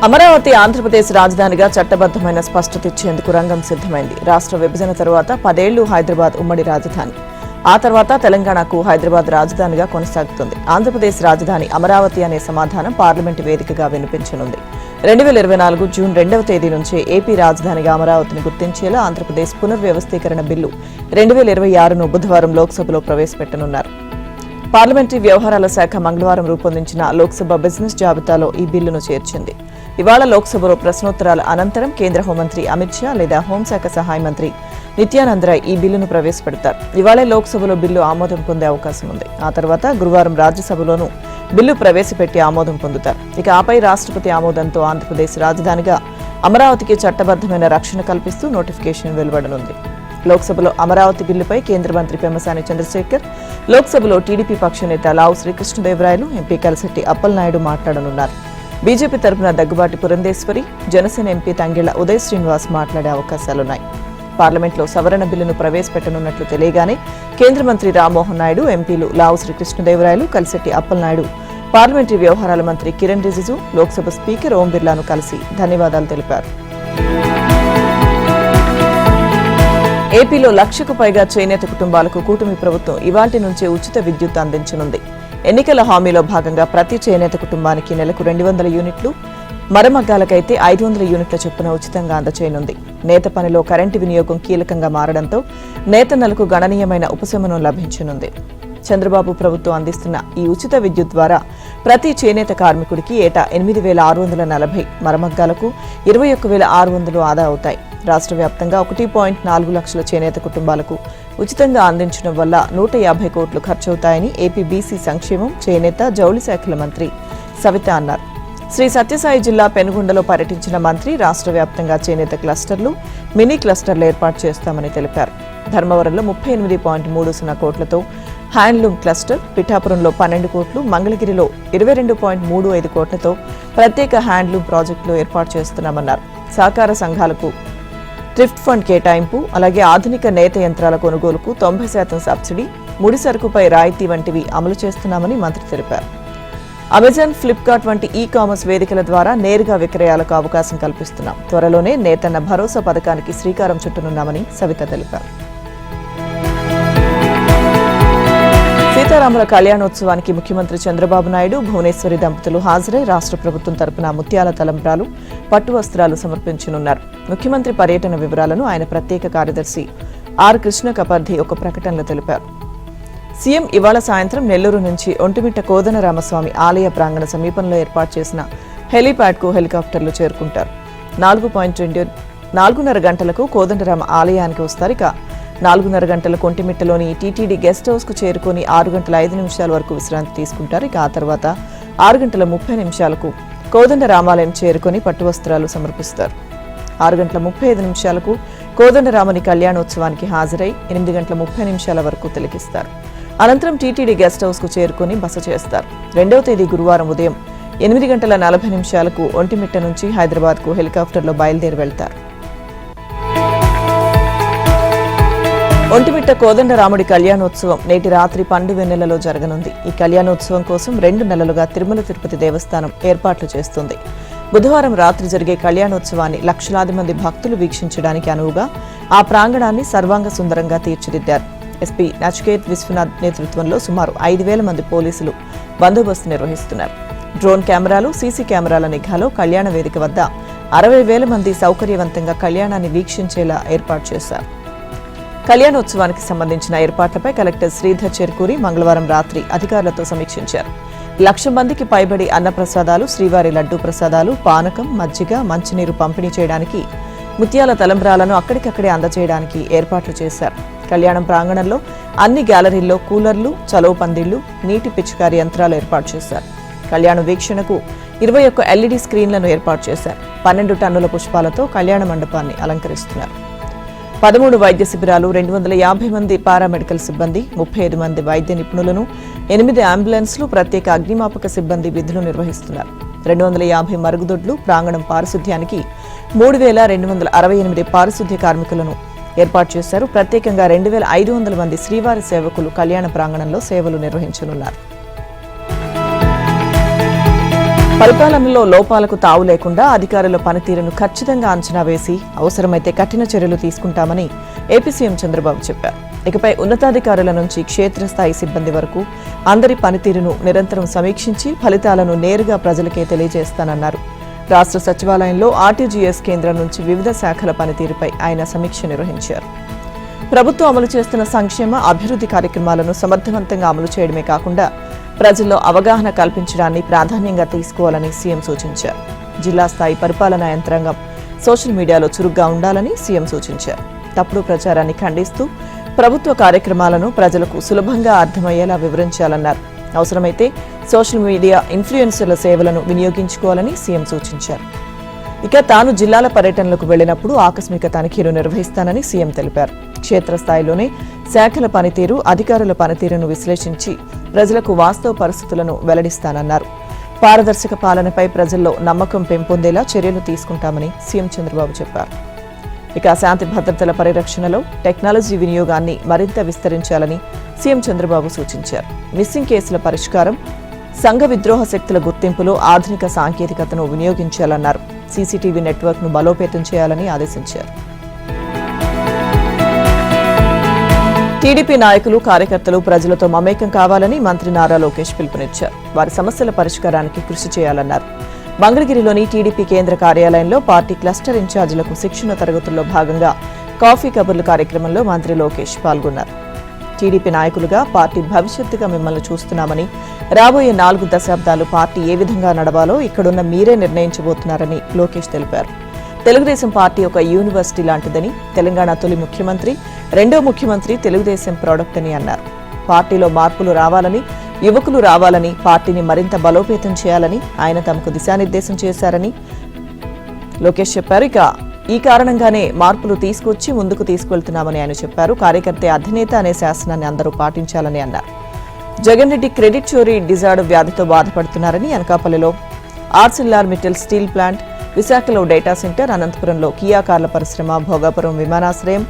అమరావతి ఆంధ్రప్రదేశ్ రాజధానిగా చట్టబద్దమైన స్పష్టత ఇచ్చేందుకు రంగం సిద్ధమైంది. రాష్ట్ర విభజన తరువాత 10 ఏళ్లు హైదరాబాద్ ఉమ్మడి రాజధాని. ఆ తర్వాత తెలంగాణకు హైదరాబాద్ రాజధానిగా కొనసాగుతుంది. ఆంధ్రప్రదేశ్ రాజధాని అమరావతి అనే సమాధానం పార్లమెంటు వేదికగా వినిపించనుంది. 2024 జూన్ 2వ తేదీ నుంచే ఏపీ రాజధానిగా అమరావతిని గుర్తించేలా ఆంధ్రప్రదేశ్ పునర్వ్యవస్థీకరణ బిల్లు 2026ను బుధవారం లోక్సభలో ప్రవేశపెట్టనున్నారు. పార్లమెంటరీ వ్యవహారాల శాఖ మంగళవారం రూపొందించిన లోక్సభ బిజినెస్ జాబితాలో ఈ బిల్లును చేర్చింది. ఇవాళ లోక్సభలో ప్రశ్నోత్తరాల అనంతరం కేంద్ర హోంమంత్రి అమిత్ షా లేదా హోంశాఖ సహాయ మంత్రి నిత్యానంద్ రాయ్ ఈ బిల్లును ప్రవేశపెడతారు. ఇవాళే లోక్సభలో బిల్లు ఆమోదం పొందే అవకాశం ఉంది. ఆ తర్వాత గురువారం రాజ్యసభలోనూ బిల్లు ప్రవేశపెట్టి ఆమోదం పొందుతారు. ఇక ఆపై రాష్ట్రపతి ఆమోదంతో ఆంధ్రప్రదేశ్ రాజధానిగా అమరావతికి చట్టబద్దమైన రక్షణ కల్పిస్తూ నోటిఫికేషన్ వెలువడనుంది. లోక్సభలో అమరావతి బిల్లుపై కేంద్ర మంత్రి పెమ్మసాని చంద్రశేఖర్, లోక్సభలో టీడీపీ పక్ష నేత లావు శ్రీకృష్ణదేవరాయలు, ఎంపీ కలిశెట్టి అప్పలనాయుడు మాట్లాడనున్నారు. బీజేపీ తరపున దగ్గుబాటి పురంధేశ్వరి, జనసేన ఎంపీ తంగెళ్ల ఉదయ్ శ్రీనివాస్ మాట్లాడే అవకాశాలున్నాయి. పార్లమెంట్లో సవరణ బిల్లును ప్రవేశపెట్టనున్నట్లు తెలియగానే కేంద్ర మంత్రి రామ్మోహన్ నాయుడు, ఎంపీలు లావు శ్రీకృష్ణదేవరాయలు, కలిశెట్టి అప్పలనాయుడు, పార్లమెంటరీ వ్యవహారాల మంత్రి కిరణ్ రిజిజు, లోక్సభ స్పీకర్ ఓం బిర్లాను కలిసి ధన్యవాదాలు తెలిపారు. ఏపీలో 1,00,000కు పైగా చేనేత కుటుంబాలకు కూటమి ప్రభుత్వం ఇవాల్టి నుంచే ఉచిత విద్యుత్ అందించనుంది. ఎన్నికల హామీలో భాగంగా ప్రతి చేనేత కుటుంబానికి నెలకు 200 యూనిట్లు, మరమగ్గాలకైతే 500 యూనిట్ల చొప్పున ఉచితంగా అందచేయనుంది. నేత పనిలో కరెంటు వినియోగం కీలకంగా మారడంతో నేతన్నలకు గణనీయమైన ఉపశమనం లభించనుంది. చంద్రబాబు ప్రభుత్వం అందిస్తున్న ఈ ఉచిత విద్యుత్ ద్వారా ప్రతి చేనేత కార్మికుడికి ఏటా 8,640, మరమగ్గాలకు 21,600 ఆదా అవుతాయి. రాష్ట్ర వ్యాప్తంగా 1.4 లక్షల చేనేత కుటుంబాలకు ఉచితంగా అందించడం వల్ల 150 కోట్లు ఖర్చవుతాయని ఏపీ బీసీ సంక్షేమం, చేనేత, జౌళి శాఖల మంత్రి సవిత అన్నారు. శ్రీ సత్యసాయి జిల్లా పెనుగొండలో పర్యటించిన మంత్రి రాష్ట్ర వ్యాప్తంగా చేనేత క్లస్టర్లు, మినీ క్లస్టర్లు ఏర్పాటు చేస్తామని తెలిపారు. ధర్మవరంలో 38.30 కోట్లతో హ్యాండ్లూమ్ క్లస్టర్, పిఠాపురంలో 12 కోట్లు, మంగళగిరిలో 22.35 కోట్లతో ప్రత్యేక హ్యాండ్లూమ్ ప్రాజెక్టులు ఏర్పాటు చేస్తున్నామన్నారు. సహకార సంఘాలకు థ్రిఫ్ట్ ఫండ్ కేటాయింపు, అలాగే ఆధునిక నేత యంత్రాల కొనుగోలుకు 90% సబ్సిడీ, ముడి సరుకుపై రాయితీ వంటివి అమలు చేస్తున్నామని మంత్రి తెలిపారు. అమెజాన్, ఫ్లిప్కార్ట్ వంటి ఈ-కామర్స్ వేదికల ద్వారా నేరుగా విక్రయాలకు అవకాశం కల్పిస్తున్నాం. త్వరలోనే నేతన్న భరోసా పథకానికి శ్రీకారం చుట్టనున్నామని సవిత తెలిపారు. సీతారాముల కళ్యాణోత్సవానికి ముఖ్యమంత్రి చంద్రబాబు నాయుడు, భువనేశ్వరి దంపతులు హాజరై రాష్ట్ర ప్రభుత్వం తరపున ముత్యాల తలంబ్రాలు, పట్టు వస్త్రాలు సమర్పించనున్నారు. ముఖ్యమంత్రి పర్యటన వివరాలను ఆయన ప్రత్యేక కార్యదర్శి ఆర్ కృష్ణ కపర్ధి ఒక ప్రకటనలో తెలిపారు. సీఎం ఇవాళ సాయంత్రం నెల్లూరు నుంచి ఒంటిమిట్ట కోదండరామస్వామి ఆలయ ప్రాంగణ సమీపంలో ఏర్పాటు చేసిన హెలీప్యాడ్కు హెలికాప్టర్లు చేరుకుంటారు. 4:30 గంటలకు కోదండరామ ఆలయానికి వస్తారు. ఇక 4:30 గంటలకు ఒంటిమిట్టలోని టీటీడీ గెస్ట్ హౌస్ కు చేరుకుని 6:05 వరకు విశ్రాంతి తీసుకుంటారు. ఇక ఆ తర్వాత 6:30 కోదండరామాలయం చేరుకుని పట్టు వస్త్రాలు సమర్పిస్తారు. 6:35 కోదండరాముని కళ్యాణోత్సవానికి హాజరై 8:30 వరకు తిలకిస్తారు. అనంతరం టీటీడీ గెస్ట్ హౌస్ కు చేరుకుని బస చేస్తారు. 2వ తేదీ గురువారం ఉదయం 8:40 ఒంటిమిట్ట నుంచి హైదరాబాద్ కు హెలికాప్టర్లో బయలుదేరి వెళ్తారు. ఒంటిమిట్ట కోదండరాముడి కళ్యాణోత్సవం నేటి రాత్రి పండు వెన్నెలలో జరగనుంది. ఈ కళ్యాణోత్సవం కోసం 2 నెలలుగా తిరుమల తిరుపతి దేవస్థానం ఏర్పాట్లు చేస్తుంది. బుధవారం రాత్రి జరిగే కళ్యాణోత్సవాన్ని లక్షలాది మంది భక్తులు వీక్షించడానికి అనువుగా ఆ ప్రాంగణాన్ని సర్వాంగ సుందరంగా తీర్చిదిద్దారు. ఎస్పీ నచికేత్ విశ్వనాథ్ నేతృత్వంలో సుమారు 5,000 మంది పోలీసులు బందోబస్తు నిర్వహిస్తున్నారు. డ్రోన్ కెమెరాలు, సీసీ కెమెరాల నిఘాలో కళ్యాణ వేదిక వద్ద 60,000 మంది సౌకర్యవంతంగా కళ్యాణాన్ని వీక్షించేలా ఏర్పాటు చేశారు. కళ్యాణోత్సవానికి సంబంధించిన ఏర్పాట్లపై కలెక్టర్ శ్రీధర్ చెర్కూరి మంగళవారం రాత్రి అధికారులతో సమీక్షించారు. 1,00,000 మందికి పైబడి అన్నప్రసాదాలు, శ్రీవారి లడ్డూ ప్రసాదాలు, పానకం, మజ్జిగ, మంచినీరు పంపిణీ చేయడానికి, ముత్యాల తలంబ్రాలను అక్కడికక్కడే అందజేయడానికి ఏర్పాట్లు చేశారు. కళ్యాణం ప్రాంగణంలో అన్ని గ్యాలరీల్లో కూలర్లు, చలువ పందిళ్లు, నీటి పిచికారీ యంత్రాలు ఏర్పాటు చేశారు. కళ్యాణ వీక్షణకు 21 ఎల్ఈడీ స్క్రీన్లను ఏర్పాటు చేశారు. 12 టన్నుల పుష్పాలతో కళ్యాణ మండపాన్ని అలంకరిస్తున్నారు. 13 వైద్య శిబిరాలు, 250 మంది పారామెడికల్ సిబ్బంది, 35 మంది వైద్య నిపుణులను, 8 అంబులెన్స్లు, ప్రత్యేక అగ్నిమాపక సిబ్బంది విధులు నిర్వహిస్తున్నారు. 250 మరుగుదొడ్లు, ప్రాంగణం పారిశుధ్యానికి 3,268 పారిశుధ్య కార్మికులను ఏర్పాటు చేశారు. ప్రత్యేకంగా 2,500 మంది శ్రీవారి సేవకులు కళ్యాణ ప్రాంగణంలో సేవలు నిర్వహించనున్నారు. పరిపాలనలో లోపాలకు తావు లేకుండా అధికారుల పనితీరును ఖచ్చితంగా అంచనా వేసి అవసరమైతే కఠిన చర్యలు తీసుకుంటామని ఏపీ సీఎం చంద్రబాబు చెప్పారు. ఇకపై ఉన్నతాధికారుల నుంచి క్షేత్రస్థాయి సిబ్బంది వరకు అందరి పనితీరును నిరంతరం సమీక్షించి ఫలితాలను నేరుగా ప్రజలకే తెలియజేస్తానన్నారు. రాష్ట్ర సచివాలయంలో ఆర్టీజీఎస్ కేంద్రం నుంచి వివిధ శాఖల పనితీరుపై ఆయన సమీక్ష నిర్వహించారు. ప్రభుత్వం అమలు చేస్తున్న సంక్షేమ అభివృద్ధి కార్యక్రమాలను సమర్థవంతంగా అమలు చేయడమే కాకుండా ప్రజల్లో అవగాహన కల్పించడాన్ని ప్రాధాన్యంగా తీసుకోవాలని సీఎం సూచించారు. జిల్లా స్థాయి పరిపాలనా యంత్రాంగం సోషల్ మీడియాలో చురుగ్గా ఉండాలని సీఎం సూచించారు. తప్పుడు ప్రచారాన్ని ఖండిస్తూ ప్రభుత్వ కార్యక్రమాలను ప్రజలకు సులభంగా అర్థమయ్యేలా వివరించాలన్నారు. అవసరమైతే సోషల్ మీడియా ఇన్ఫ్లుయెన్సర్ల సేవలను వినియోగించుకోవాలని సీఎం సూచించారు. ఇక తాను జిల్లాల పర్యటనలకు వెళ్లినప్పుడు ఆకస్మిక తనిఖీలు నిర్వహిస్తానని సీఎం తెలిపారు. క్షేత్రస్థాయిలోనే శాఖల పనితీరు, అధికారుల పనితీరును విశ్లేషించి ప్రజలకు వాస్తవ పరిస్థితులను వెల్లడిస్తానన్నారు. పారదర్శక పాలనపై ప్రజల్లో నమ్మకం పెంపొందేలా చర్యలు తీసుకుంటామని సీఎం చంద్రబాబు చెప్పారు. ఇక శాంతి భద్రతల పరిరక్షణలో టెక్నాలజీ వినియోగాన్ని మరింత విస్తరించాలని సీఎం చంద్రబాబు సూచించారు. మిస్సింగ్ కేసుల పరిష్కారం, సంఘ విద్రోహ శక్తుల గుర్తింపులో ఆధునిక సాంకేతికతను వినియోగించాలన్నారు. సీసీటీవీ నెట్వర్క్ను బలోపేతం చేయాలని ఆదేశించారు. టీడీపీ నాయకులు, కార్యకర్తలు ప్రజలతో మమేకం కావాలని మంత్రి నారా లోకేష్ పిలుపునిచ్చారు. వారి సమస్యల పరిష్కారానికి కృషి చేయాలన్నారు. మంగళగిరిలోని టీడీపీ కేంద్ర కార్యాలయంలో పార్టీ క్లస్టర్ ఇన్ఛార్జీలకు శిక్షణ తరగతుల్లో భాగంగా కాఫీ కబుర్లు కార్యక్రమంలో మంత్రి లోకేష్ పాల్గొన్నారు. టీడీపీ నాయకులుగా పార్టీ భవిష్యత్తుగా మిమ్మల్ని చూస్తున్నామని, రాబోయే 4 దశాబ్దాలు పార్టీ ఏ విధంగా నడవాలో ఇక్కడున్న మీరే నిర్ణయించబోతున్నారని లోకేష్ తెలిపారు. తెలుగుదేశం పార్టీ ఒక యూనివర్సిటీ లాంటిదని, తెలంగాణ తొలి ముఖ్యమంత్రి, రెండో ముఖ్యమంత్రి తెలుగుదేశం ప్రోడక్ట్ అని అన్నారు. పార్టీలో మార్పులు రావాలని, యువకులు రావాలని, పార్టీని మరింత బలోపేతం చేయాలని ఆయన తమకు దిశానిర్దేశం చేశారని లోకేష్ చెప్పారు. ఇక ఈ కారణంగానే మార్పులు తీసుకొచ్చి ముందుకు తీసుకెళ్తున్నామని ఆయన చెప్పారు. కార్యకర్తే అధినేత అనే శాసనాన్ని అందరూ పాటించాలని అన్నారు. జగన్ రెడ్డి క్రెడిట్ చోరీ డిజార్డ్ వ్యాధితో బాధపడుతున్నారని, అనకాపల్లిలో ఆర్సిల్లార్ మిట్టల్ స్టీల్ ప్లాంట్, విశాఖలో డేటా సెంటర్, అనంతపురంలో కియా కార్ల పరిశ్రమ, భోగాపురం విమానాశ్రయం,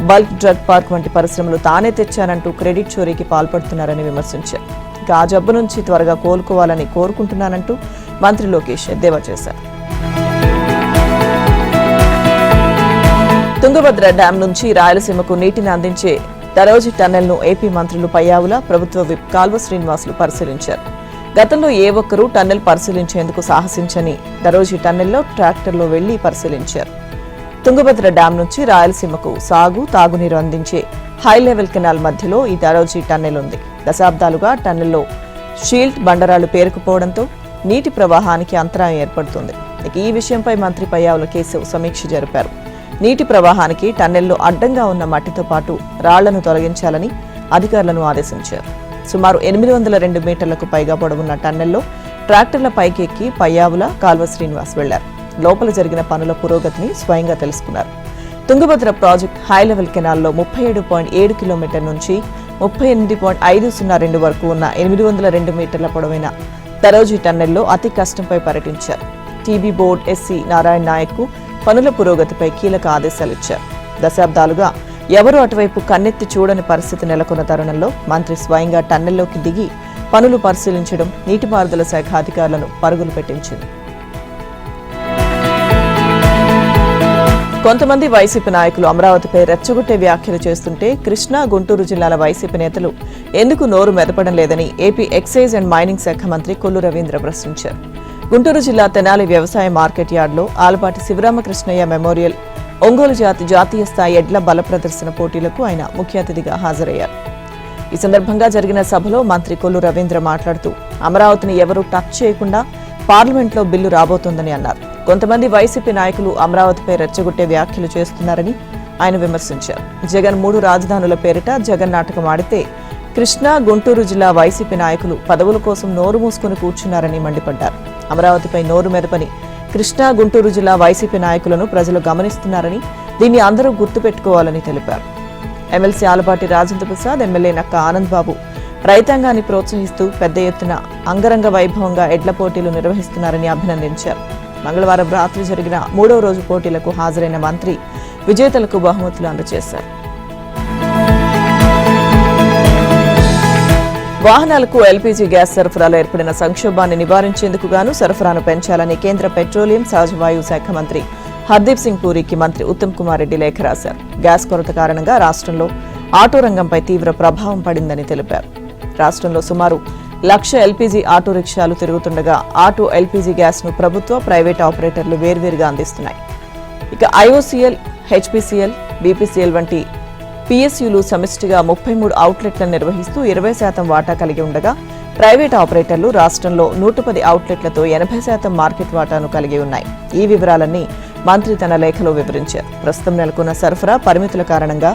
బల్క్ డ్రగ్ పార్క్ వంటి పరిశ్రమలు తానే తెచ్చానంటూ క్రెడిట్ చోరీకి పాల్పడుతున్నారని విమర్శించారు. ఇక ఆ జబ్బు నుంచి త్వరగా కోలుకోవాలని కోరుకుంటున్నానంటూ మంత్రి లోకేష్ ఎద్దేవా చేశారు. తుంగభద్ర డ్యాం నుంచి రాయలసీమకు నీటిని అందించే దరోజి టన్నెల్ను ఏపీ మంత్రులు పయ్యావుల, ప్రభుత్వ విప్ కాల్వ శ్రీనివాసులు పరిశీలించారు. గతంలో ఏ ఒక్కరూ టన్నెల్ పరిశీలించేందుకు సాహసించని దరోజి టన్నెల్లో ట్రాక్టర్లో వెళ్లి పరిశీలించారు. తుంగభద్ర డ్యాం నుంచి రాయలసీమకు సాగు, తాగునీరు అందించే హై లెవెల్ కెనాల్ మధ్యలో ఈ దరోజి టన్నెల్ ఉంది. దశాబ్దాలుగా టన్నెల్లో షీల్డ్ బండరాలు పేరుకుపోవడంతో నీటి ప్రవాహానికి అంతరాయం ఏర్పడుతుంది. ఈ విషయంపై మంత్రి పయ్యావుల కేశవ్ సమీక్ష జరిపారు. నీటి ప్రవాహానికి టన్నెల్లో అడ్డంగా ఉన్న మట్టితో పాటు రాళ్లను తొలగించాలని అధికారులను ఆదేశించారు. సుమారు 802 మీటర్లకు పైగా పొడవున్న టన్నెల్లో ట్రాక్టర్ల పైకి ఎక్కి పయ్యావుల, కాల్వ శ్రీనివాస్ వెళ్లారు. లోపల జరిగిన పనుల పురోగతిని స్వయంగా తెలుసుకున్నారు. తుంగభద్ర ప్రాజెక్ట్ హై లెవెల్ కెనాల్లో 37.7 కిలోమీటర్ నుంచి 38.502 వరకు ఉన్న 802 మీటర్ల పొడవైన దరోజి టన్నెల్లో అతి కష్టంపై పర్యటించారు. TB board SE Narayana Nayak కు పనుల పురోగతిపై కీలక ఆదేశాలిచ్చారు. దశాబ్దాలుగా ఎవరూ అటువైపు కన్నెత్తి చూడని పరిస్థితి నెలకొన్న తరుణంలో మంత్రి స్వయంగా టన్నెల్లోకి దిగి పనులు పరిశీలించడం నీటిపారుదల శాఖ అధికారులను పరుగులు పెట్టించింది. కొంతమంది వైసీపీ నాయకులు అమరావతిపై రెచ్చగొట్టే వ్యాఖ్యలు చేస్తుంటే కృష్ణా, గుంటూరు జిల్లాల వైసీపీ నేతలు ఎందుకు నోరు మెదపడం లేదని ఏపీ ఎక్సైజ్ అండ్ మైనింగ్ శాఖ మంత్రి కొల్లు రవీంద్ర ప్రశ్నించారు. గుంటూరు జిల్లా తెనాలి వ్యవసాయ మార్కెట్ యార్డులో ఆలపాటి శివరామకృష్ణయ్య మెమోరియల్ ఒంగోలు జాతీయ స్థాయి ఎడ్ల బల ప్రదర్శన పోటీలకు ఆయన ముఖ్య అతిథిగా హాజరయ్యారు. ఈ సందర్భంగా జరిగిన సభలో మంత్రి కొల్లు రవీంద్ర మాట్లాడుతూ అమరావతిని ఎవరూ టచ్ చేయకుండా పార్లమెంట్లో బిల్లు రాబోతోందని అన్నారు. కొంతమంది వైసీపీ నాయకులు అమరావతిపై రెచ్చగొట్టే వ్యాఖ్యలు చేస్తున్నారని ఆయన విమర్శించారు. జగన్ 3 రాజధానుల పేరిట జగన్ నాటకం ఆడితే కృష్ణా, గుంటూరు జిల్లా వైసీపీ నాయకులు పదవుల కోసం నోరు మూసుకుని కూర్చున్నారని మండిపడ్డారు. అమరావతిపై నోరు మెదపని కృష్ణా, గుంటూరు జిల్లా వైసీపీ నాయకులను ప్రజలు గమనిస్తున్నారని, దీన్ని అందరూ గుర్తుపెట్టుకోవాలని తెలిపారు. ఎమ్మెల్సీ ఆలపాటి రాజేంద్ర ప్రసాద్, ఎమ్మెల్యే నక్క ఆనంద్ బాబు రైతాంగాన్ని ప్రోత్సహిస్తూ పెద్ద ఎత్తున అంగరంగ వైభవంగా ఎడ్ల పోటీలు నిర్వహిస్తున్నారని అభినందించారు. మంగళవారం రాత్రి జరిగిన 3వ రోజు పోటీలకు హాజరైన మంత్రి విజేతలకు బహుమతులు అందజేశారు. వాహనాలకు ఎల్పీజీ గ్యాస్ సరఫరాలో ఏర్పడిన సంక్షోభాన్ని నివారించేందుకు గాను సరఫరాను పెంచాలని కేంద్ర పెట్రోలియం సహజవాయు శాఖ మంత్రి హర్దీప్ సింగ్ పూరికి మంత్రి ఉత్తమ్ కుమార్ రెడ్డి లేఖ రాశారు. గ్యాస్ కొరత కారణంగా రాష్ట్రంలో ఆటో రంగంపై తీవ్ర ప్రభావం పడిందని తెలిపారు. రాష్ట్రంలో సుమారు 1,00,000 ఎల్పీజీ ఆటో రిక్షాలు తిరుగుతుండగా ఆటో ఎల్పీజీ గ్యాస్ ను ప్రభుత్వ, ప్రైవేట్ ఆపరేటర్లు వేర్వేరుగా అందిస్తున్నాయి. ఇక ఐఓసీఎల్, హెచ్పీసీఎల్, బీపీసీఎల్ వంటి పీఎస్యూలు సమిష్టిగా 33 అవుట్లెట్లను నిర్వహిస్తూ 20% వాటా కలిగి ఉండగా ప్రైవేట్ ఆపరేటర్లు రాష్ట్రంలో 110 అవుట్లెట్లతో 80% మార్కెట్ వాటాను కలిగి ఉన్నాయి. ఈ వివరాలన్నీ మంత్రి తన లేఖలో వివరించారు. ప్రస్తుతం నెలకొన్న సరఫరా పరిమితుల కారణంగా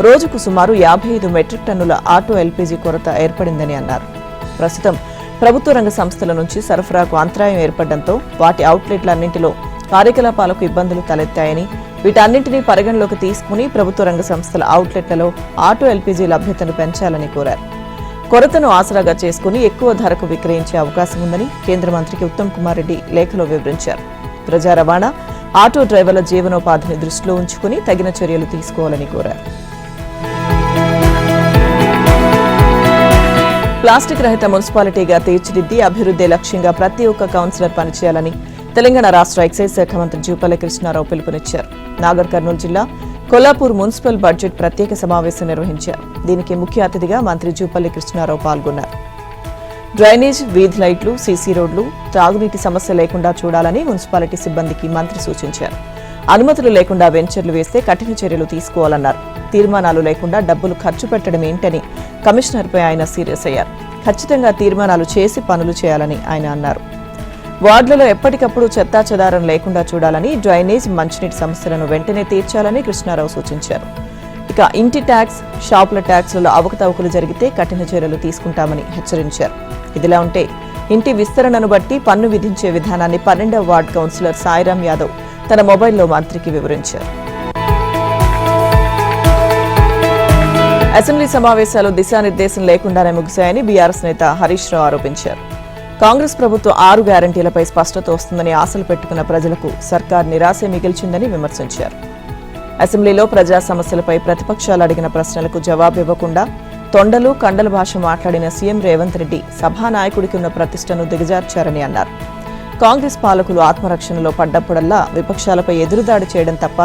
రోజుకు సుమారు 55 మెట్రిక్ టన్నుల ఆటో ఎల్పీజీ కొరత ఏర్పడిందని అన్నారు. ప్రస్తుతం ప్రభుత్వ రంగ సంస్థల నుంచి సరఫరాకు అంతరాయం ఏర్పడడంతో వాటి అవుట్లెట్లన్నింటిలో కార్యకలాపాలకు ఇబ్బందులు తలెత్తాయని, వీటన్నింటినీ పరిగణలోకి తీసుకుని ప్రభుత్వ రంగ సంస్థల అవుట్లెట్లలో ఆటో ఎల్పీజీ లభ్యతను పెంచాలని కోరారు. కొరతను ఆసరాగా చేసుకుని ఎక్కువ ధరకు విక్రయించే అవకాశం ఉందని కేంద్ర మంత్రికి ఉత్తమ్ కుమార్ రెడ్డి లేఖలో వివరించారు. ప్రజా రవాణా, ఆటో డ్రైవర్ల జీవనోపాధిని దృష్టిలో ఉంచుకుని తగిన చర్యలు తీసుకోవాలని కోరారు. ప్లాస్టిక్ రహిత మున్సిపాలిటీగా తీర్చిదిద్ది అభివృద్ధి లక్ష్యంగా ప్రతి ఒక్క కౌన్సిలర్ పనిచేయాలని తెలంగాణ రాష్ట్ర ఎక్సైజ్ శాఖ మంత్రి జూపల్లి కృష్ణారావు పిలుపునిచ్చారు. నాగర్ కర్నూలు జిల్లా కొల్లాపూర్ మున్సిపల్ బడ్జెట్ ప్రత్యేక సమావేశం నిర్వహించారు. దీనికి ముఖ్య అతిథిగా మంత్రి జూపల్లి కృష్ణారావు పాల్గొన్నారు. డ్రైనేజ్, వీధి లైట్లు, సీసీ రోడ్లు, తాగునీటి సమస్య లేకుండా చూడాలని మున్సిపాలిటీ సిబ్బందికి మంత్రి సూచించారు. అనుమతులు లేకుండా వెంచర్లు వేస్తే కఠిన చర్యలు తీసుకోవాలన్నారు. తీర్మానాలు లేకుండా డబ్బులు ఖర్చు పెట్టడం ఏంటని కమిషనర్పై ఆయన సీరియస్ అయ్యారు. ఖచ్చితంగా తీర్మానాలు చేసి పనులు చేయాలని ఆయన అన్నారు. వార్డులలో ఎప్పటికప్పుడు చెత్తా చెదారం లేకుండా చూడాలని, డ్రైనేజ్, మంచినీటి సమస్యలను వెంటనే తీర్చాలని కృష్ణారావు సూచించారు. ఇక ఇంటి ట్యాక్స్, షాపుల ట్యాక్స్లలో అవకతవకలు జరిగితే కఠిన చర్యలు తీసుకుంటామని హెచ్చరించారు. ఇదిలా ఉంటే ఇంటి విస్తరణను బట్టి పన్ను విధించే విధానాన్ని 12వ వార్డు కౌన్సిలర్ సాయిరాం యాదవ్ తన మొబైల్లో మంత్రికి వివరించారు. అసెంబ్లీ సమావేశాలు దిశానిర్దేశం లేకుండానే ముగిశాయని బీఆర్ఎస్ నేత హరీష్ రావు ఆరోపించారు. కాంగ్రెస్ ప్రభుత్వం 6 గ్యారంటీలపై స్పష్టత వస్తుందని ఆశలు పెట్టుకున్న ప్రజలకు సర్కార్ నిరాశే మిగిల్చిందని విమర్శించారు. అసెంబ్లీలో ప్రజా సమస్యలపై ప్రతిపక్షాలు అడిగిన ప్రశ్నలకు జవాబివ్వకుండా తొండలు, కండల భాష మాట్లాడిన సీఎం రేవంత్ రెడ్డి సభానాయకుడికి ఉన్న ప్రతిష్టను దిగజార్చారని అన్నారు. కాంగ్రెస్ పాలకులు ఆత్మరక్షణలో పడ్డప్పుడల్లా విపక్షాలపై ఎదురుదాడి చేయడం తప్ప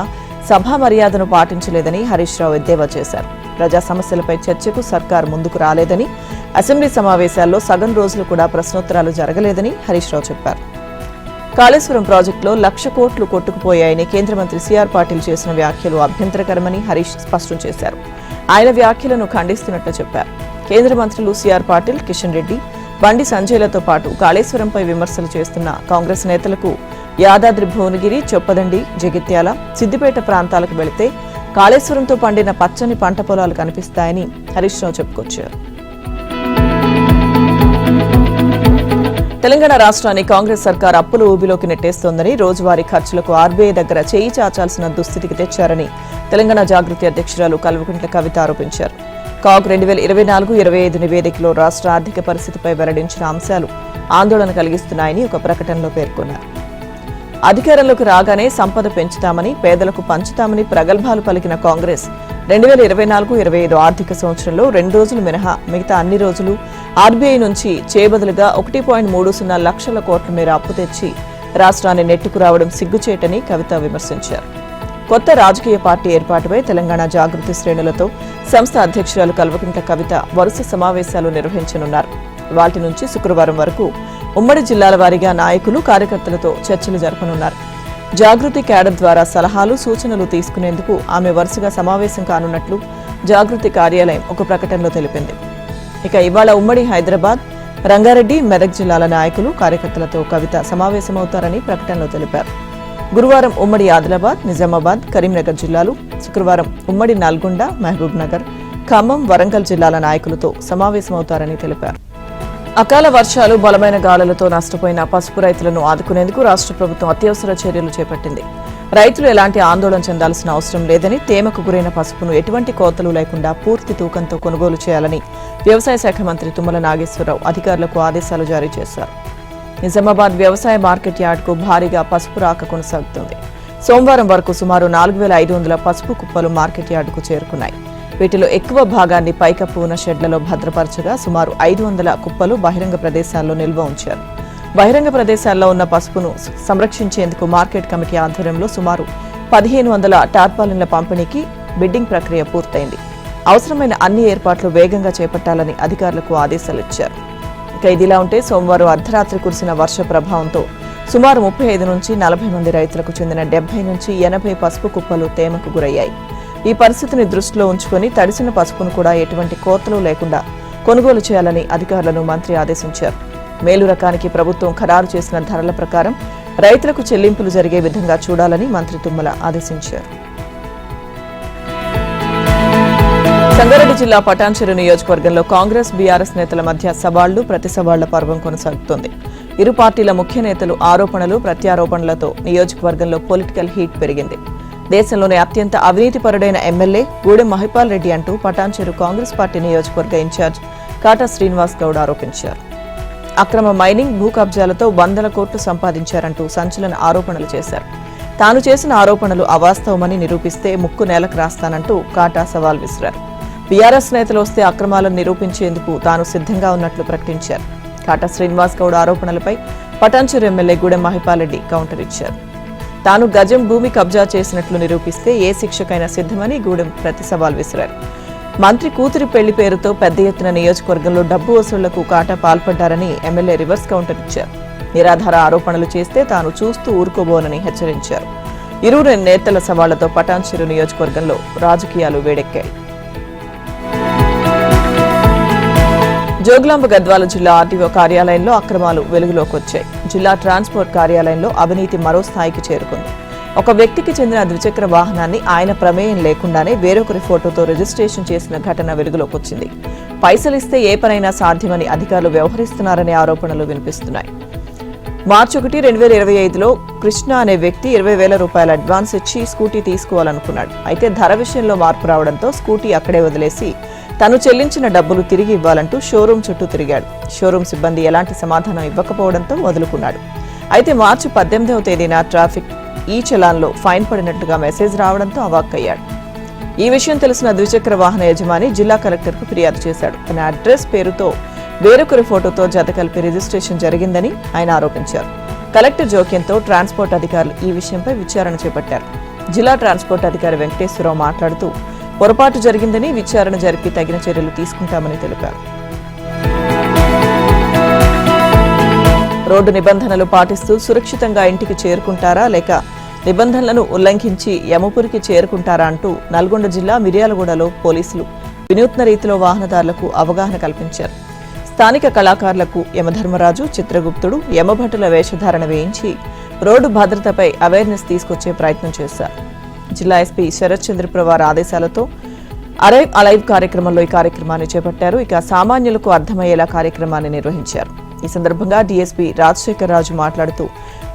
సభా మర్యాదను పాటించలేదని హరీష్ రావు ఎద్దేవా చేశారు. ప్రజా సమస్యలపై చర్చకు సర్కార్ ముందుకు రాలేదని, అసెంబ్లీ సమావేశాల్లో సగం రోజులు కూడా ప్రశ్నోత్తరాలు జరగలేదని హరీష్ రావు చెప్పారు. కాళేశ్వరం ప్రాజెక్టులో 1,00,000 కోట్లు కొట్టుకుపోయాయని కేంద్ర మంత్రి సీఆర్ పాటిల్ చేసిన వ్యాఖ్యలు అభ్యంతరకరమని హరీష్ స్పష్టం చేశారు. ఆయన వ్యాఖ్యలను ఖండిస్తున్నట్లు చెప్పారు. కేంద్ర మంత్రులు సీఆర్ పాటిల్, కిషన్ రెడ్డి, బండి సంజయ్లతో పాటు కాళేశ్వరంపై విమర్శలు చేస్తున్న కాంగ్రెస్ నేతలకు యాదాద్రి, భువనగిరి, చొప్పదండి, జగిత్యాల, సిద్దిపేట ప్రాంతాలకు వెళితే కాళేశ్వరంతో పండిన పచ్చని పంట పొలాలు కనిపిస్తాయని హరీష్ రావు చెప్పుకొచ్చారు. తెలంగాణ రాష్ట్రాన్ని కాంగ్రెస్ సర్కార్ అప్పుల ఊబిలోకి నెట్టేస్తోందని, రోజువారీ ఖర్చులకు ఆర్బీఐ దగ్గర చేయి చాచాల్సిన దుస్థితికి తెచ్చారని తెలంగాణ జాగృతి అధ్యక్షురాలు కల్వకుంట్ల కవిత ఆరోపించారు. కాగ్ 2024-25 నివేదికలో రాష్ట్ర ఆర్థిక పరిస్థితిపై వెల్లడించిన అంశాలు ఆందోళన కలిగిస్తున్నాయని ఒక ప్రకటనలో పేర్కొన్నారు. అధికారంలోకి రాగానే సంపద పెంచుతామని, పేదలకు పంచుతామని ప్రగల్భాలు పలికిన కాంగ్రెస్ 2024-25 ఆర్థిక సంవత్సరంలో 2 రోజులు మినహా మిగతా అన్ని రోజులు ఆర్బీఐ నుంచి చేయబదులుగా 1.30 లక్షల కోట్ల మేర అప్పు తెచ్చి రాష్ట్రాన్ని నెట్టుకురావడం సిగ్గుచేటని కవిత విమర్శించారు. కొత్త రాజకీయ పార్టీ ఏర్పాటుపై తెలంగాణ జాగృతి శ్రేణులతో సంస్థ అధ్యక్షురాలు కల్వకుంట్ల కవిత వరుస సమావేశాలు నిర్వహించనున్నారు. వాటి నుంచి శుక్రవారం వరకు ఉమ్మడి జిల్లాల వారీగా నాయకులు, కార్యకర్తలతో చర్చలు జరపనున్నారు. జాగృతి క్యాడర్ ద్వారా సలహాలు, సూచనలు తీసుకునేందుకు ఆమె వరుసగా సమావేశం కానున్నట్లు జాగృతి కార్యాలయం ఒక ప్రకటనలో తెలిపింది. ఇక ఇవాళ ఉమ్మడి హైదరాబాద్, రంగారెడ్డి, మెదక్ జిల్లాల నాయకులు, కార్యకర్తలతో కవిత సమావేశమవుతారని ప్రకటనలో తెలిపారు. గురువారం ఉమ్మడి ఆదిలాబాద్, నిజామాబాద్, కరీంనగర్ జిల్లాలు, శుక్రవారం ఉమ్మడి నల్గొండ, మహబూబ్ నగర్, ఖమ్మం, వరంగల్ జిల్లాల నాయకులతో సమావేశమవుతారని తెలిపారు. అకాల వర్షాలు, బలమైన గాలులతో నష్టపోయిన పసుపు రైతులను ఆదుకునేందుకు రాష్ట్ర ప్రభుత్వం అత్యవసర చర్యలు చేపట్టింది. రైతులు ఎలాంటి ఆందోళన చెందాల్సిన అవసరం లేదని, తేమకు గురైన పసుపును ఎటువంటి కోతలు లేకుండా పూర్తి తూకంతో కొనుగోలు చేయాలని వ్యవసాయ శాఖ మంత్రి తుమ్మల నాగేశ్వరరావు అధికారులకు ఆదేశాలు జారీ చేశారు. నిజామాబాద్ వ్యవసాయ మార్కెట్ యార్డ్కు భారీగా పసుపు రాక కొనసాగుతోంది. సోమవారం వరకు సుమారు 4,500 పసుపు కుప్పలు మార్కెట్ యార్డుకు చేరుకున్నాయి. వీటిలో ఎక్కువ భాగాన్ని పైకప్పు ఉన్న షెడ్లలో భద్రపరచగా సుమారు 500 కుప్పలు బహిరంగ ప్రదేశాల్లో నిల్వ ఉంచారు. బహిరంగ ప్రదేశాల్లో ఉన్న పసుపును సంరక్షించేందుకు మార్కెట్ కమిటీ ఆధ్వర్యంలో సుమారు 1500 టార్పాలిన్ల పంపిణీకి బిడ్డింగ్ ప్రక్రియ పూర్తయింది. అవసరమైన అన్ని ఏర్పాట్లు వేగంగా చేపట్టాలని అధికారులకు ఆదేశాలు ఇచ్చారు. ఇక ఇదిలా ఉంటే సోమవారం అర్ధరాత్రి కురిసిన వర్ష ప్రభావంతో సుమారు 35 నుంచి 40 మంది రైతులకు చెందిన 70 నుంచి 80 పసుపు కుప్పలు తేమకు గురయ్యాయి. ఈ పరిస్థితిని దృష్టిలో ఉంచుకొని తడిసిన పసుపును కూడా ఎటువంటి కోతలు లేకుండా కొనుగోలు చేయాలని అధికారులను మంత్రి ఆదేశించారు. మేలు రకానికి ప్రభుత్వం ఖరారు చేసిన ధరల ప్రకారం రైతులకు చెల్లింపులు జరిగే విధంగా చూడాలని మంత్రి తుమ్మల ఆదేశించారు. సంగారెడ్డి జిల్లా పటాన్చెరు నియోజకవర్గంలో కాంగ్రెస్ బీఆర్ఎస్ నేతల మధ్య సవాళ్లు ప్రతి సవాళ్ల పర్వం కొనసాగుతోంది. ఇరు పార్టీల ముఖ్య నేతలు ఆరోపణలు ప్రత్యారోపణలతో నియోజకవర్గంలో పొలిటికల్ హీట్ పెరిగింది. దేశంలోనే అత్యంత అవినీతిపరుడైన ఎమ్మెల్యే గూడెం మహిపాల్ రెడ్డి అంటూ పటాన్చెరు కాంగ్రెస్ పార్టీ నియోజకవర్గ ఇన్ఛార్జ్ కాటా శ్రీనివాస్ గౌడ్ ఆరోపించారు. అక్రమ మైనింగ్, భూ కబ్జాలతో 100 కోట్లు సంపాదించారంటూ సంచలన ఆరోపణలు చేశారు. తాను చేసిన ఆరోపణలు అవాస్తవమని నిరూపిస్తే ముక్కు నేలకు రాస్తానంటూ కాటా సవాల్ విసిరారు. బీఆర్ఎస్ నేతలు వస్తే అక్రమాలను నిరూపించేందుకు తాను సిద్ధంగా ఉన్నట్లు ప్రకటించారు. కాటా శ్రీనివాస్ గౌడ్ ఆరోపణలపై పటాన్చెరు ఎమ్మెల్యే గూడెం మహిపాల్ రెడ్డి కౌంటర్ ఇచ్చారు. తాను గజం భూమి కబ్జా చేసినట్లు నిరూపిస్తే ఏ శిక్షకైనా సిద్ధమని గూడెం ప్రతి సవాల్ విసిరారు. మంత్రి కూతురి పెళ్లి పేరుతో పెద్ద ఎత్తున నియోజకవర్గంలో డబ్బు వసూళ్లకు కాటా పాల్పడ్డారని ఎమ్మెల్యే రివర్స్ కౌంటర్ ఇచ్చారు. నిరాధార ఆరోపణలు చేస్తే తాను చూస్తూ ఊరుకోబోనని హెచ్చరించారు. ఇరువురు నేతల సవాళ్లతో పటాన్చెరు నియోజకవర్గంలో రాజకీయాలు వేడెక్కాయి. జోగులాంబ గద్వాల జిల్లా ఆర్టీఓ కార్యాలయంలో అక్రమాలు వెలుగులోకి వచ్చాయి. జిల్లా ట్రాన్స్పోర్ట్ కార్యాలయంలో అవినీతి మరో స్థాయికి చేరుకుంది. ఒక వ్యక్తికి చెందిన ద్విచక్ర వాహనాన్ని ఆయన ప్రమేయం లేకుండానే వేరొకరి ఫోటోతో రిజిస్ట్రేషన్ చేసిన ఘటన వెలుగులోకి వచ్చింది. పైసలిస్తే ఏ పనైనా సాధ్యమని అధికారులు వ్యవహరిస్తున్నారనే ఆరోపణలు వినిపిస్తున్నాయి. మార్చి 1, 2025లో కృష్ణ అనే వ్యక్తి 20,000 రూపాయల అడ్వాన్స్ ఇచ్చి స్కూటీ తీసుకోవాలనుకున్నాడు. అయితే ధర విషయంలో మార్పు రావడంతో స్కూటీ అక్కడే వదిలేసి తను చెల్లించిన డబ్బులు తిరిగి ఇవ్వాలంటూ షోరూం చుట్టూ తిరిగాడు. షోరూం సిబ్బంది ఎలాంటి సమాధానం ఇవ్వకపోవడంతో వదులుకున్నాడు. అయితే మార్చి 18వ తేదీన ట్రాఫిక్ ఈ చలాన్లో ఫైన్ పడినట్టుగా మెసేజ్ రావడంతో అవాక్కయ్యాడు. ఈ విషయం తెలిసిన ద్విచక్ర వాహన యజమాని జిల్లా కలెక్టర్కు ఫిర్యాదు చేశాడు. తన అడ్రస్ పేరుతో వేరొకరి ఫోటోతో జత కలిపి రిజిస్ట్రేషన్ జరిగిందని ఆయన ఆరోపించారు. కలెక్టర్ జోక్యంతో ట్రాన్స్పోర్ట్ అధికారులు ఈ విషయంపై విచారణ చేపట్టారు. జిల్లా ట్రాన్స్పోర్ట్ అధికారి వెంకటేశ్వరరావు మాట్లాడుతూ పొరపాటు జరిగిందని విచారణ జరిపి తగిన చర్యలు తీసుకుంటామని తెలిపారు. రోడ్డు నిబంధనలు పాటిస్తూ సురక్షితంగా ఇంటికి చేరుకుంటారా లేక నిబంధనలను ఉల్లంఘించి యమపురికి చేరుకుంటారా అంటూ నల్గొండ జిల్లా మిర్యాలగూడలో పోలీసులు వినూత్న రీతిలో వాహనదారులకు అవగాహన కల్పించారు. స్థానిక కళాకారులకు యమధర్మరాజు, చిత్రగుప్తుడు, యమభటుల వేషధారణ వేయించి రోడ్డు భద్రతపై అవేర్నెస్ తీసుకొచ్చే ప్రయత్నం చేశారు. జిల్లా ఎస్పీ శరత్ చంద్రప్రవార్ ఆదేశాలతో అరైవ్ అలైవ్ కార్యక్రమంలో ఈ కార్యక్రమాన్ని చేపట్టారు. ఇక సామాన్యులకు అర్థమయ్యేలా కార్యక్రమాన్ని నిర్వహించారు. ఈ సందర్భంగా డీఎస్పీ రాజశేఖర్ రాజు మాట్లాడుతూ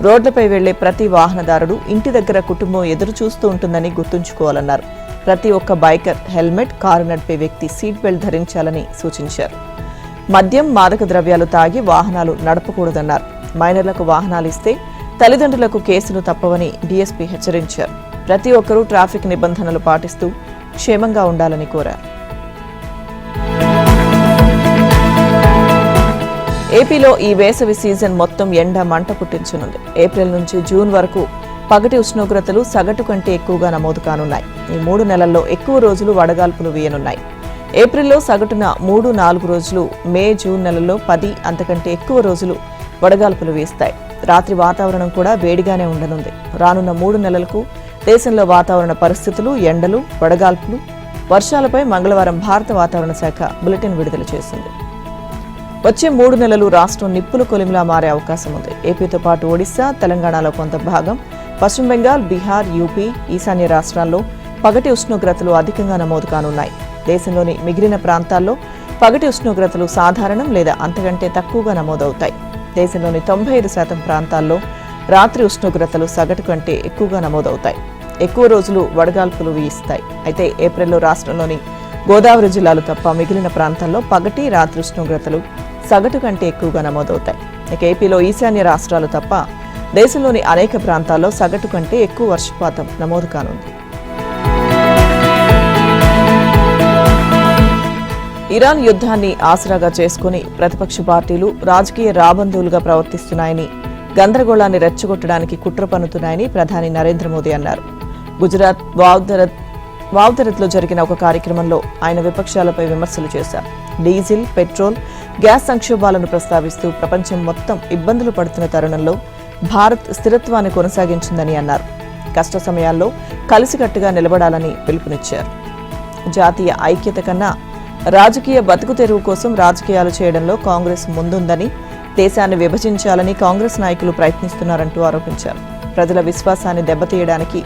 రోడ్లపై వెళ్లే ప్రతి వాహనదారుడు ఇంటి దగ్గర కుటుంబం ఎదురు చూస్తూ ఉంటుందని గుర్తుంచుకోవాలన్నారు. ప్రతి ఒక్క బైకర్ హెల్మెట్, కారు నడిపే వ్యక్తి సీట్ బెల్ట్ ధరించాలని సూచించారు. మద్యం, మాదక ద్రవ్యాలు తాగి వాహనాలు నడపకూడదన్నారు. మైనర్లకు వాహనాలు ఇస్తే తల్లిదండ్రులకు కేసులు తప్పవని డీఎస్పీ హెచ్చరించారు. ప్రతి ఒక్కరూ ట్రాఫిక్ నిబంధనలు పాటిస్తూ క్షేమంగా ఉండాలని కోరారు. ఏపీలో ఈ వేసవి సీజన్ మొత్తం ఎండ మంట పుట్టించనుంది. ఏప్రిల్ నుంచి జూన్ వరకు పగటి ఉష్ణోగ్రతలు సగటు కంటే ఎక్కువగా నమోదు కానున్నాయి. ఈ 3 నెలల్లో ఎక్కువ రోజులు వడగాల్పులు వీయనున్నాయి. ఏప్రిల్లో సగటున 3-4 రోజులు, మే, జూన్ నెలల్లో 10 అంతకంటే ఎక్కువ రోజులు వడగాల్పులు వీస్తాయి. రాత్రి వాతావరణం కూడా వేడిగానే ఉండనుంది. రానున్న 3 నెలలకు దేశంలో వాతావరణ పరిస్థితులు, ఎండలు, వడగాల్పులు, వర్షాలపై మంగళవారం భారత వాతావరణ శాఖ బులెటిన్ విడుదల చేసింది. వచ్చే 3 నెలలు రాష్ట్రం నిప్పుల కొలిమిలా మారే అవకాశం ఉంది. ఏపీతో పాటు ఒడిశా, తెలంగాణలో కొంత భాగం, పశ్చిమ బెంగాల్, బీహార్, యూపీ, ఈశాన్య రాష్ట్రాల్లో పగటి ఉష్ణోగ్రతలు అధికంగా నమోదు కానున్నాయి. దేశంలోని మిగిలిన ప్రాంతాల్లో పగటి ఉష్ణోగ్రతలు సాధారణం లేదా అంతకంటే తక్కువగా నమోదవుతాయి. దేశంలోని 95% ప్రాంతాల్లో రాత్రి ఉష్ణోగ్రతలు సగటు కంటే ఎక్కువగా నమోదవుతాయి. ఎక్కువ రోజులు వడగాల్పులు వీస్తాయి. అయితే ఏప్రిల్లో రాష్ట్రంలోని గోదావరి జిల్లాలు తప్ప మిగిలిన ప్రాంతాల్లో పగటి, రాత్రి ఉష్ణోగ్రతలు సగటు కంటే ఎక్కువగా నమోదవుతాయి. ఇక ఏపీలో ఈశాన్య రాష్ట్రాలు తప్ప దేశంలోని అనేక ప్రాంతాల్లో సగటు కంటే ఎక్కువ వర్షపాతం నమోదు కానుంది. ఇరాన్ యుద్ధాన్ని ఆసరాగా చేసుకుని ప్రతిపక్ష పార్టీలు రాజకీయ రాబందులుగా ప్రవర్తిస్తున్నాయని, గందరగోళాన్ని రెచ్చగొట్టడానికి కుట్ర పన్నుతున్నాయని ప్రధాని నరేంద్ర మోదీ అన్నారు. గుజరాత్ వావ్దరత్లో జరిగిన ఒక కార్యక్రమంలో ఆయన విపక్షాలపై విమర్శలు చేశారు. డీజిల్, పెట్రోల్, గ్యాస్ సంక్షోభాలను ప్రస్తావిస్తూ ప్రపంచం మొత్తం ఇబ్బందులు పడుతున్న తరుణంలో భారత్ స్థిరత్వాన్ని కొనసాగించిందని అన్నారు. కష్ట సమయాల్లో కలిసికట్టుగా నిలబడాలని పిలుపునిచ్చారు. జాతీయ ఐక్యత కన్నా రాజకీయ బతుకు తెరువు కోసం రాజకీయాలు చేయడంలో కాంగ్రెస్ ముందుందని, దేశాన్ని విభజించాలని కాంగ్రెస్ నాయకులు ప్రయత్నిస్తున్నారంటూ ఆరోపించారు. ప్రజల విశ్వాసాన్ని దెబ్బతీయడానికి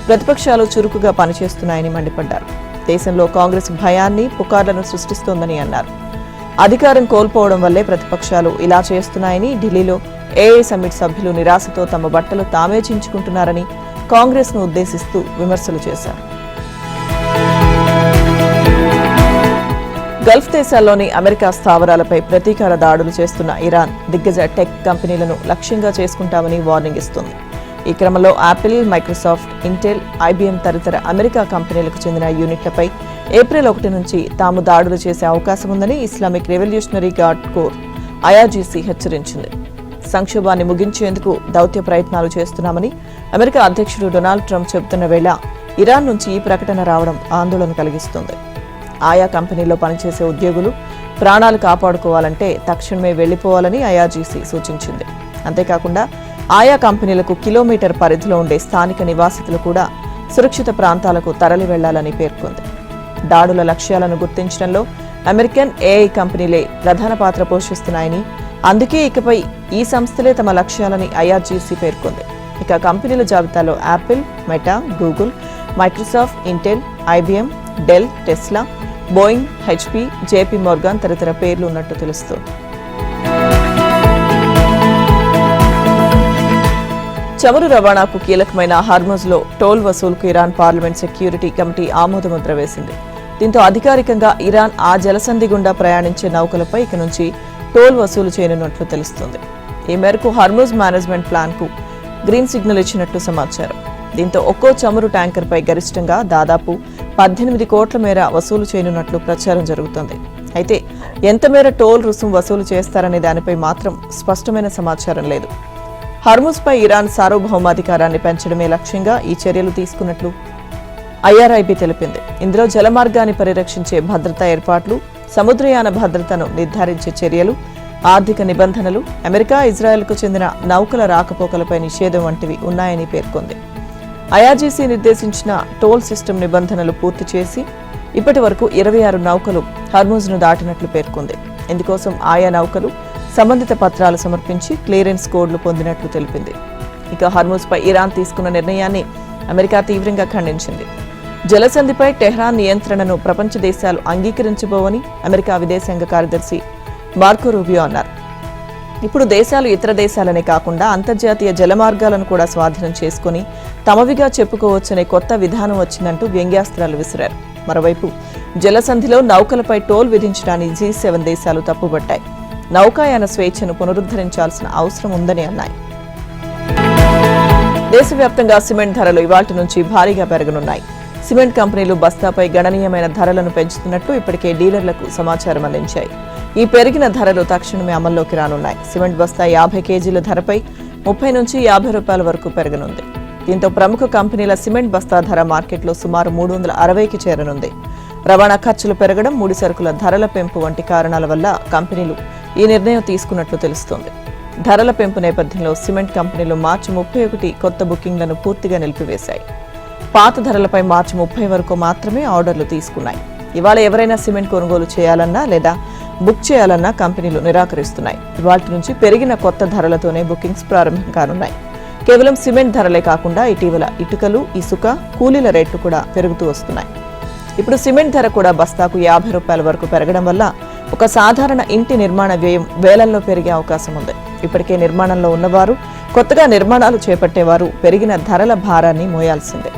ప్రతిపక్షాలు చురుకుగా పనిచేస్తున్నాయని మండిపడ్డారు. దేశంలో కాంగ్రెస్ భయాన్ని, పుకార్లను సృష్టిస్తోందని అన్నారు. అధికారం కోల్పోవడం వల్లే ప్రతిపక్షాలు ఇలా చేస్తున్నాయని, ఢిల్లీలో ఏఐ సమ్మిట్ సభ్యులు నిరాశతో తమ బట్టలు తామే చించుకుంటున్నారని కాంగ్రెస్ ను ఉద్దేశిస్తూ విమర్శలు చేశారు. గల్ఫ్ దేశాల్లోని అమెరికా స్థావరాలపై ప్రతీకార దాడులు చేస్తున్న ఇరాన్ దిగ్గజ టెక్ కంపెనీలను లక్ష్యంగా చేసుకుంటామని వార్నింగ్ ఇస్తుంది. ఈ క్రమంలో యాపిల్, మైక్రోసాఫ్ట్, ఇంటెల్, ఐబీఎం తదితర అమెరికా కంపెనీలకు చెందిన యూనిట్లపై ఏప్రిల్ 1 నుంచి తాము దాడులు చేసే అవకాశం ఉందని Islamic Revolutionary Guard Corps IRGC హెచ్చరించింది. సంక్షోభాన్ని ముగించేందుకు దౌత్య ప్రయత్నాలు చేస్తున్నామని అమెరికా అధ్యక్షుడు డొనాల్డ్ ట్రంప్ చెబుతున్న వేళ ఇరాన్ నుంచి ఈ ప్రకటన రావడం ఆందోళన కలిగిస్తుంది. ఆయా కంపెనీల్లో పనిచేసే ఉద్యోగులు ప్రాణాలు కాపాడుకోవాలంటే తక్షణమే వెళ్లిపోవాలని ఐఆర్జీసీ సూచించింది. అంతేకాకుండా ఆయా కంపెనీలకు కిలోమీటర్ పరిధిలో ఉండే స్థానిక నివాసితులు కూడా సురక్షిత ప్రాంతాలకు తరలి వెళ్లాలని పేర్కొంది. దాడుల లక్ష్యాలను గుర్తించడంలో అమెరికన్ ఏఐ కంపెనీలే ప్రధాన పాత్ర పోషిస్తున్నాయని, అందుకే ఇకపై ఈ సంస్థలే తమ లక్ష్యాలని ఐఆర్జీసీ పేర్కొంది. ఇక కంపెనీల జాబితాలో Apple, Meta, Google, Microsoft, Intel, IBM, Dell, Tesla, Boeing, HP, JP Morgan తదితర పేర్లు ఉన్నట్టు తెలుస్తోంది. చమురు రవాణాకు కీలకమైన హార్మజ్లో టోల్ వసూలుకు ఇరాన్ పార్లమెంట్ సెక్యూరిటీ కమిటీ ఆమోదముద్ర వేసింది. దీంతో అధికారికంగా ఇరాన్ ఆ జలసంధి గుండా ప్రయాణించే నౌకలపై ఇక నుంచి టోల్ వసూలు చేయనున్నట్లు తెలుస్తోంది. ఈ మేరకు హార్మజ్ మేనేజ్మెంట్ ప్లాన్ కు గ్రీన్ సిగ్నల్ ఇచ్చినట్లు సమాచారం. దీంతో ఒక్కో చమురు ట్యాంకర్పై గరిష్టంగా దాదాపు 18 కోట్ల మేర వసూలు చేయనున్నట్లు ప్రచారం జరుగుతోంది. అయితే ఎంత మేర టోల్ రుసుం వసూలు చేస్తారనే దానిపై మాత్రం స్పష్టమైన సమాచారం లేదు. హార్ముజ్పై ఇరాన్ సార్వభౌమాధికారాన్ని పెంచడమే లక్ష్యంగా ఈ చర్యలు తీసుకున్నట్లు ఐఆర్ఐబీ తెలిపింది. ఇందులో జలమార్గాన్ని పరిరక్షించే భద్రతా ఏర్పాట్లు, సముద్రయాన భద్రతను నిర్ధారించే చర్యలు, ఆర్థిక నిబంధనలు, అమెరికా, ఇజ్రాయెల్కు చెందిన నౌకల రాకపోకలపై నిషేధం వంటివి ఉన్నాయని పేర్కొంది. ఐఆర్జీసీ నిర్దేశించిన టోల్ సిస్టమ్ నిబంధనలు పూర్తి చేసి ఇప్పటి వరకు 26 నౌకలు హార్ముజ్ను దాటినట్లు పేర్కొంది. ఇందుకోసం ఆయా నౌకలు సంబంధిత పత్రాలు సమర్పించి క్లియరెన్స్ కోడ్లు పొందినట్లు తెలిపింది. ఇక హార్ముజ్పై ఇరాన్ తీసుకున్న నిర్ణయాన్ని అమెరికా తీవ్రంగా ఖండించింది. జలసంధిపై టెహ్రాన్ నియంత్రణను ప్రపంచ దేశాలు అంగీకరించబోవని అమెరికా విదేశాంగ కార్యదర్శి మార్కో రూబియో అన్నారు. ఇప్పుడు దేశాలు ఇతర దేశాలనే కాకుండా అంతర్జాతీయ జలమార్గాలను కూడా స్వాధీనం చేసుకుని తమవిగా చెప్పుకోవచ్చనే కొత్త విధానం వచ్చిందంటూ వ్యంగ్యాస్త్రాలు విసిరారు. మరోవైపు జలసంధిలో నౌకలపై టోల్ విధించడాన్ని G7 దేశాలు తప్పుబట్టాయి. నౌకాయాన స్వేచ్ఛను పునరుద్ధరించాల్సిన అవసరం ఉందని అన్నాయి. దేశవ్యాప్తంగా సిమెంట్ ధరలు ఇవాళ్టి నుంచి భారీగా పెరగనున్నాయి. సిమెంట్ కంపెనీలు బస్తాపై గణనీయమైన ధరలను పెంచుతున్నట్లు ఇప్పటికే డీలర్లకు సమాచారం అందించాయి. ఈ పెరిగిన ధరలు తక్షణమే అమల్లోకి రానున్నాయి. సిమెంట్ బస్తా 50 కేజీల ధరపై 30 నుంచి 50 రూపాయల వరకు పెరగనుంది. దీంతో ప్రముఖ కంపెనీల సిమెంట్ బస్తా ధర మార్కెట్లో సుమారు 360కి చేరనుంది. రవాణా ఖర్చులు పెరగడం, ముడి సరుకుల ధరల పెంపు వంటి కారణాల వల్ల కంపెనీలు ఈ నిర్ణయం తీసుకున్నట్లు తెలుస్తోంది. ధరల పెంపు నేపథ్యంలో సిమెంట్ కంపెనీలు మార్చి 31 కొత్త బుకింగ్లను పూర్తిగా నిలిపివేశాయి. పాత ధరలపై మార్చి 30 వరకు మాత్రమే ఆర్డర్లు తీసుకున్నాయి. ఇవాళ ఎవరైనా సిమెంట్ కొనుగోలు చేయాలన్నా లేదా బుక్ చేయాలన్నా కంపెనీలు నిరాకరిస్తున్నాయి. ఇవాళ్టి నుంచి పెరిగిన కొత్త ధరలతోనే బుకింగ్స్ ప్రారంభం కానున్నాయి. కేవలం సిమెంట్ ధరలే కాకుండా ఇటీవల ఇటుకలు, ఇసుక, కూలీల రేట్లు కూడా పెరుగుతూ వస్తున్నాయి. ఇప్పుడు సిమెంట్ ధర కూడా బస్తాకు 50 రూపాయల వరకు పెరగడం వల్ల ఒక సాధారణ ఇంటి నిర్మాణ వ్యయం వేలల్లో పెరిగే అవకాశం ఉంది. ఇప్పటికే నిర్మాణంలో ఉన్నవారు, కొత్తగా నిర్మాణాలు చేపట్టేవారు పెరిగిన ధరల భారాన్ని మోయాల్సిందే.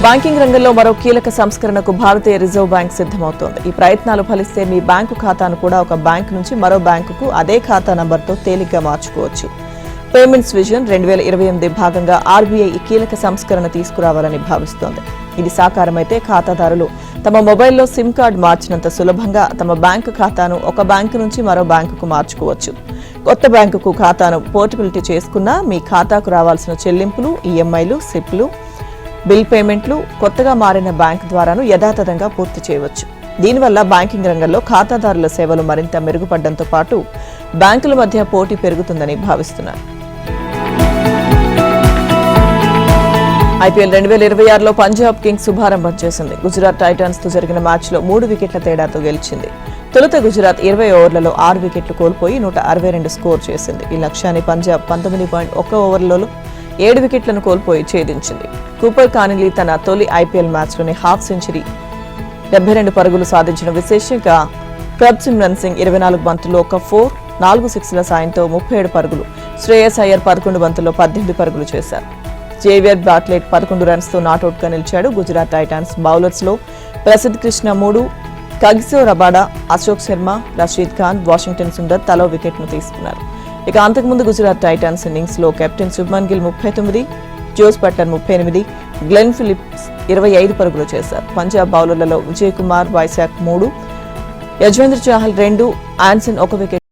బ్యాంకింగ్ రంగంలో మరో కీలక సంస్కరణకు భారతీయ రిజర్వ్ బ్యాంక్ సిద్ధమవుతోంది. ఈ ప్రయత్నాలు ఫలిస్తే మీ బ్యాంకు ఖాతాను కూడా ఒక బ్యాంకు నుంచి మరో బ్యాంకుకు అదే ఖాతా నంబర్తో తేలిగ్గా మార్చుకోవచ్చు. పేమెంట్స్ విజన్ 2028 భాగంగా ఆర్బీఐ ఈ కీలక సంస్కరణ తీసుకురావాలని భావిస్తోంది. ఇది సాకారమైతే ఖాతాదారులు తమ మొబైల్లో సిమ్ కార్డు మార్చినంత సులభంగా తమ బ్యాంకు ఖాతాను ఒక బ్యాంకు నుంచి మరో బ్యాంకుకు మార్చుకోవచ్చు. కొత్త బ్యాంకుకు ఖాతాను పోర్టబిలిటీ చేసుకున్నా మీ ఖాతాకు రావాల్సిన చెల్లింపులు, ఈఎంఐలు, సిప్లు, బిల్ పేమెంట్లు కొత్తగా మారిన బ్యాంకు ద్వారాను యథాతథంగా పూర్తి చేయవచ్చు. దీనివల్ల బ్యాంకింగ్ రంగంలో ఖాతాదారుల సేవలు మరింత మెరుగుపడడంతో పాటు బ్యాంకుల మధ్య పోటీ పెరుగుతుందని భావిస్తున్నారు. ఐపీఎల్ 2026లో పంజాబ్ కింగ్స్ శుభారంభం చేసింది. గుజరాత్ టైటాన్స్ తో జరిగిన మ్యాచ్లో 3 వికెట్ల తేడాతో గెలిచింది. తొలుత గుజరాత్ 20 ఓవర్లలో 6 వికెట్లు కోల్పోయి 162 స్కోర్ చేసింది. ఈ లక్ష్యాన్ని పంజాబ్ 19.1 ఓవర్లలో 7 వికెట్లను కోల్పోయి ఛేదించింది. కూపర్ కానిలీ తన తొలి ఐపీఎల్ మ్యాచ్లోని హాఫ్ సెంచరీ 72 పరుగులు సాధించిన విశేషంగా ప్రభ్ సిమ్రన్ సింగ్ 24 బంతుల్లో 1 4, 4 సిక్స్ల సాయంతో 37 పరుగులు, శ్రేయస్ అయ్యర్ 11 బంతుల్లో 18 పరుగులు చేశారు. జేవియర్ బాట్లెట్ 11 రన్స్తో నాట్అవుట్ గా నిలిచాడు. గుజరాత్ టైటాన్స్ బౌలర్స్ లో ప్రసిద్ధ్ కృష్ణ 3, కగిసో రబాడా, అశోక్ శర్మ, రషీద్ ఖాన్, వాషింగ్టన్ సుందర్ తలో వికెట్ను తీసుకున్నారు. ఇక అంతకుముందు గుజరాత్ టైటాన్స్ ఇన్నింగ్స్ లో captain Shubman Gill 39, Jos Buttler 38, Glenn Phillips 25 పరుగులు చేశారు. పంజాబ్ బౌలర్లలో విజయ్ కుమార్ వైశాఖ్ 3, యజ్వేంద్ర చాహల్ 2, ఆన్సన్ 1 వికెట్